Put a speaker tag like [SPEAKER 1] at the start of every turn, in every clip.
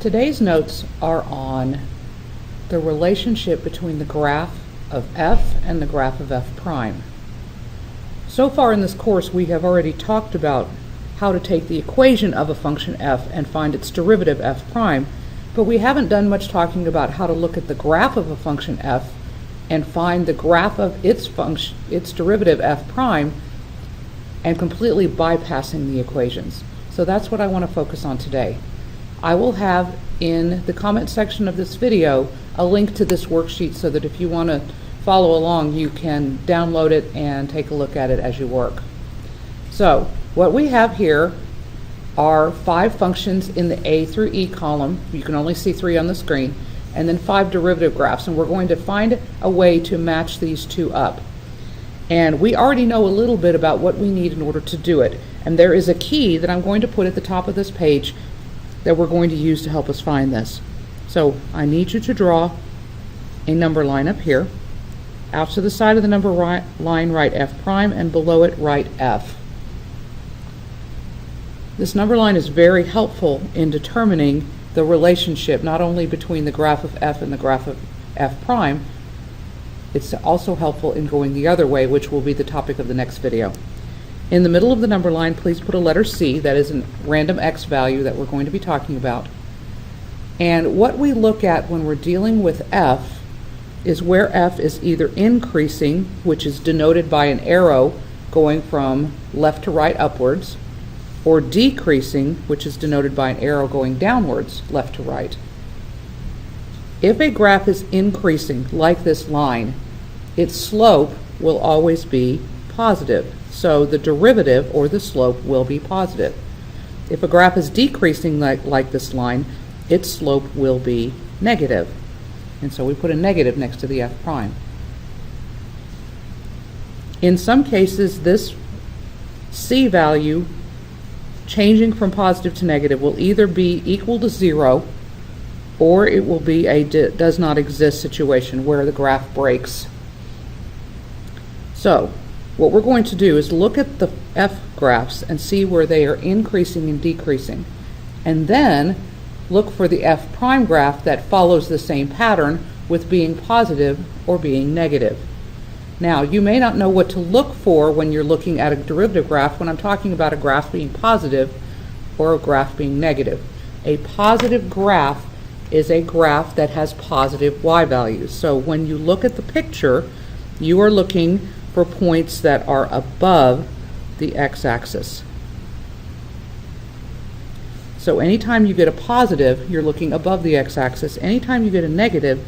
[SPEAKER 1] Today's notes are on the relationship between the graph of f and the graph of f prime. So far in this course we have already talked about how to take the equation of a function f and find its derivative f prime, but we haven't done much talking about how to look at the graph of a function f and find the graph of its derivative f prime and completely bypassing the equations. So that's what I want to focus on today. I will have in the comment section of this video a link to this worksheet so that if you want to follow along you can download it and take a look at it as you work. So what we have here are 5 functions in the A through E column. You can only see 3 on the screen, and then 5 derivative graphs, and we're going to find a way to match these two up. And we already know a little bit about what we need in order to do it, and there is a key that I'm going to put at the top of this page that we're going to use to help us find this. So I need you to draw a number line up here. Out to the side of the number line write f prime, and below it write f. This number line is very helpful in determining the relationship not only between the graph of f and the graph of f prime, it's also helpful in going the other way, which will be the topic of the next video. In the middle of the number line, please put a letter C, that is a random x value that we're going to be talking about. And what we look at when we're dealing with f is where f is either increasing, which is denoted by an arrow going from left to right upwards, or decreasing, which is denoted by an arrow going downwards, left to right. If a graph is increasing, like this line, its slope will always be positive. So the derivative, or the slope, will be positive. If a graph is decreasing like this line, its slope will be negative. And so we put a negative next to the f prime. In some cases, this C value changing from positive to negative will either be equal to 0 or it will be a does not exist situation where the graph breaks. So what we're going to do is look at the f graphs and see where they are increasing and decreasing, and then look for the f prime graph that follows the same pattern with being positive or being negative. Now, you may not know what to look for when you're looking at a derivative graph when I'm talking about a graph being positive or a graph being negative. A positive graph is a graph that has positive y values. So when you look at the picture, you are looking for points that are above the x-axis. So anytime you get a positive, you're looking above the x-axis. Anytime you get a negative,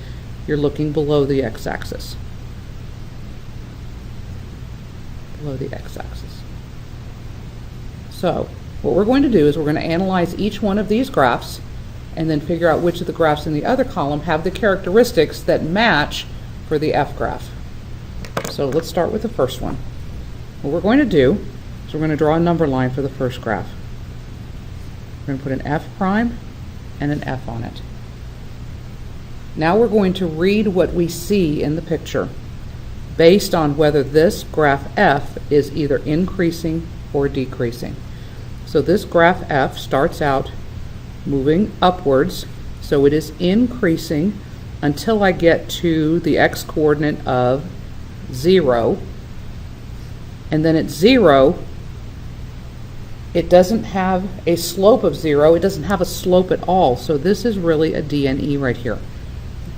[SPEAKER 1] you're looking below the x-axis. Below the x-axis. So what we're going to do is we're going to analyze each one of these graphs and then figure out which of the graphs in the other column have the characteristics that match for the f graph. So let's start with the first one. What we're going to do is we're going to draw a number line for the first graph. We're going to put an f prime and an f on it. Now we're going to read what we see in the picture based on whether this graph f is either increasing or decreasing. So this graph f starts out moving upwards, so it is increasing until I get to the x-coordinate of 0, and then at 0 it doesn't have a slope of 0, it doesn't have a slope at all, so this is really a DNE right here.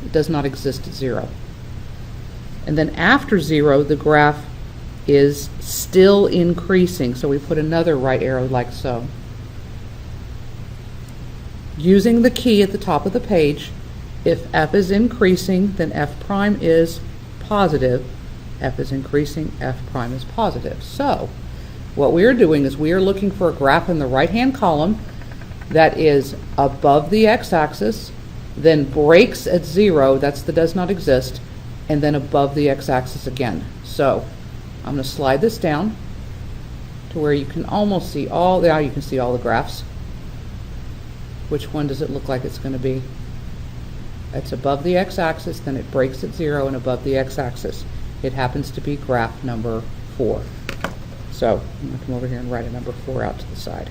[SPEAKER 1] It does not exist at 0. And then after 0 the graph is still increasing, so we put another right arrow like so. Using the key at the top of the page, if f is increasing, then f prime is positive. F is increasing, f prime is positive. So what we are doing is we are looking for a graph in the right-hand column that is above the x-axis, then breaks at 0, that's the does not exist, and then above the x-axis again. So I'm going to slide this down to where you can almost see all the graphs. Which one does it look like it's going to be? It's above the x-axis, then it breaks at 0, and above the x-axis. It happens to be graph number 4. So I'm going to come over here and write a number 4 out to the side.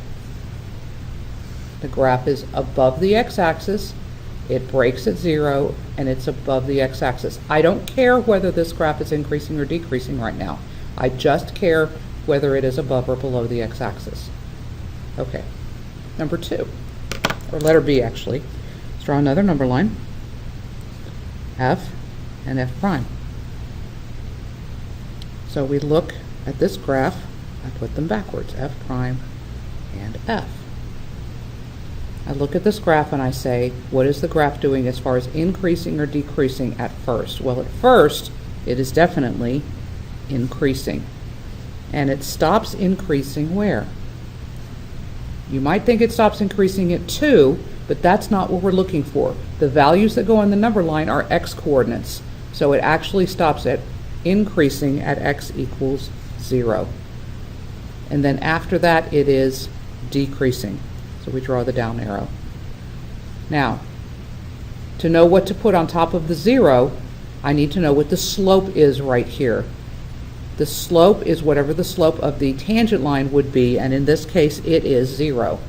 [SPEAKER 1] The graph is above the x-axis, it breaks at 0, and it's above the x-axis. I don't care whether this graph is increasing or decreasing right now. I just care whether it is above or below the x-axis. Okay, number 2, or letter B actually. Let's draw another number line, F and F prime. So we look at this graph, I put them backwards, F prime and F. I look at this graph and I say, what is the graph doing as far as increasing or decreasing at first? Well, at first, it is definitely increasing. And it stops increasing where? You might think it stops increasing at 2, but that's not what we're looking for. The values that go on the number line are x coordinates. So it actually stops at increasing at x equals 0. And then after that, it is decreasing. So we draw the down arrow. Now, to know what to put on top of the 0, I need to know what the slope is right here. The slope is whatever the slope of the tangent line would be, and in this case, it is 0.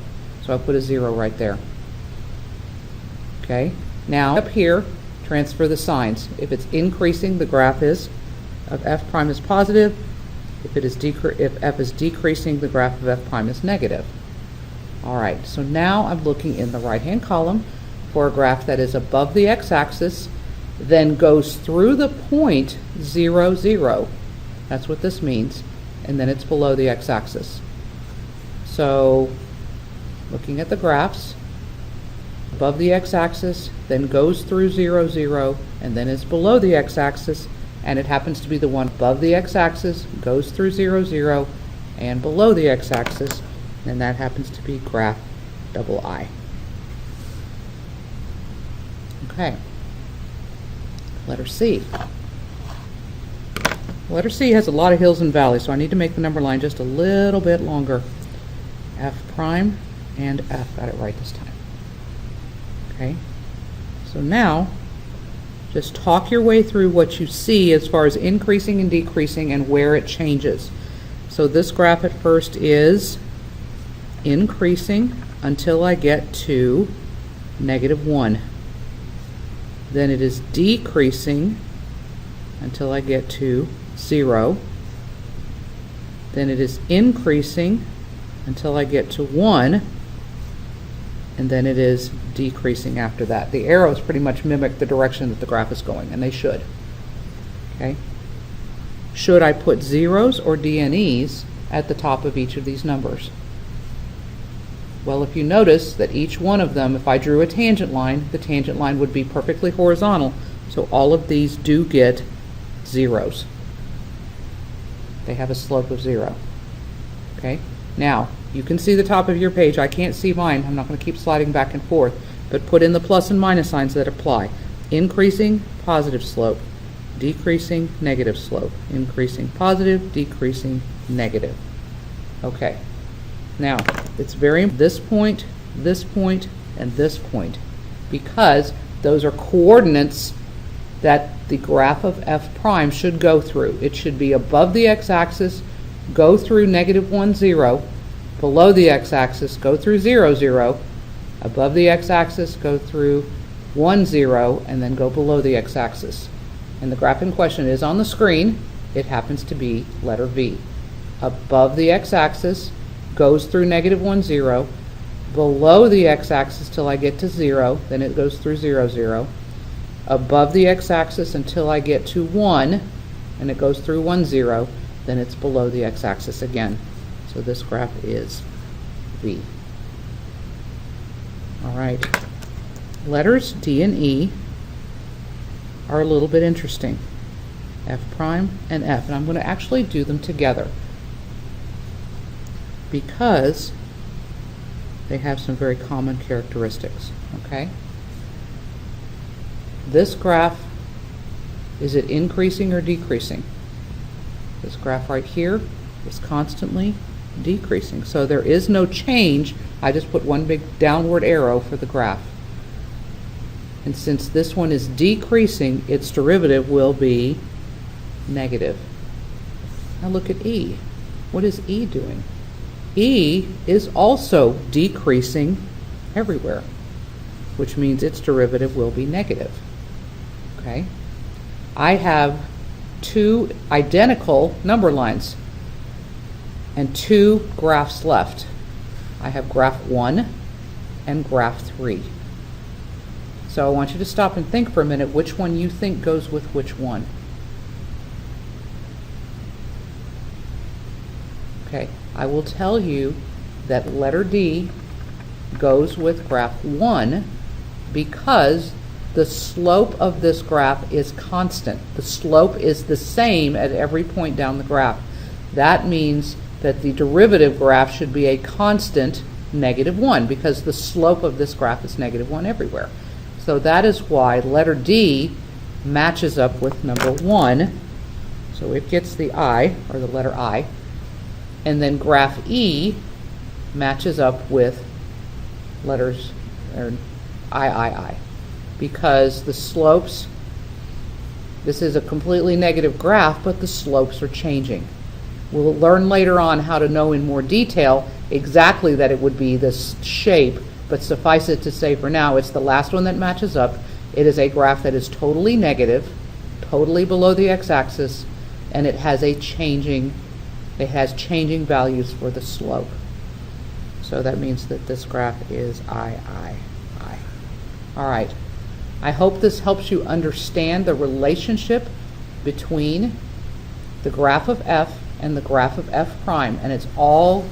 [SPEAKER 1] So I'll put a 0 right there. Okay, now up here, transfer the signs. If it's increasing, the graph is of f prime is positive. If f is decreasing, the graph of f prime is negative. All right, so now I'm looking in the right-hand column for a graph that is above the x-axis, then goes through the point 0, 0. That's what this means. And then it's below the x-axis. So, looking at the graphs, above the x-axis, then goes through 0, 0, and then is below the x-axis, and it happens to be the one above the x-axis, goes through 0, 0, and below the x-axis, and that happens to be graph I. Okay. Letter C. Letter C has a lot of hills and valleys, so I need to make the number line just a little bit longer. F prime and F. Got it right this time. Okay. So now, just talk your way through what you see as far as increasing and decreasing and where it changes. So this graph at first is increasing until I get to -1. Then it is decreasing until I get to 0. Then it is increasing until I get to 1. And then it is decreasing after that. The arrows pretty much mimic the direction that the graph is going, and they should. Okay? Should I put zeros or DNEs at the top of each of these numbers? Well, if you notice that each one of them, if I drew a tangent line, the tangent line would be perfectly horizontal, so all of these do get zeros. They have a slope of 0. Okay? Now, you can see the top of your page. I can't see mine. I'm not going to keep sliding back and forth, but put in the plus and minus signs that apply. Increasing, positive slope. Decreasing, negative slope. Increasing, positive. Decreasing, negative. Okay. Now, it's this point, and this point, because those are coordinates that the graph of f prime should go through. It should be above the x-axis, go through -1, 0, below the x-axis, go through 0, 0, above the x-axis, go through 1, 0, and then go below the x-axis. And the graph in question is on the screen. It happens to be letter V. Above the x-axis, goes through -1, 0, below the x-axis till I get to 0, then it goes through 0, 0, above the x-axis until I get to 1, and it goes through 1, 0, then it's below the x-axis again. So this graph is V. All right. Letters D and E are a little bit interesting. F prime and F, and I'm going to actually do them together, because they have some very common characteristics, okay? This graph, is it increasing or decreasing? This graph right here is constantly decreasing. So there is no change. I just put one big downward arrow for the graph. And since this one is decreasing, its derivative will be negative. Now look at E. What is E doing? E is also decreasing everywhere, which means its derivative will be negative. Okay? I have two identical number lines and two graphs left. I have graph 1 and graph 3. So I want you to stop and think for a minute which one you think goes with which one. Okay, I will tell you that letter D goes with graph 1 because the slope of this graph is constant. The slope is the same at every point down the graph. That means that the derivative graph should be a constant -1 because the slope of this graph is -1 everywhere. So that is why letter D matches up with number 1. So it gets the I, or the letter I. And then graph E matches up with letters, or I. Because the slopes, this is a completely negative graph, but the slopes are changing. We'll learn later on how to know in more detail exactly that it would be this shape, but suffice it to say for now, it's the last one that matches up. It is a graph that is totally negative, totally below the x-axis, and it has changing values for the slope. So that means that this graph is I. All right. I hope this helps you understand the relationship between the graph of f and the graph of f prime, and it's all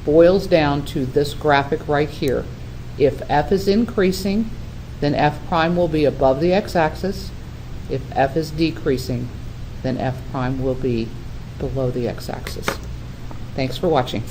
[SPEAKER 1] boils down to this graphic right here. If f is increasing, then f prime will be above the x-axis. If f is decreasing, then f prime will be below the x-axis. Thanks for watching.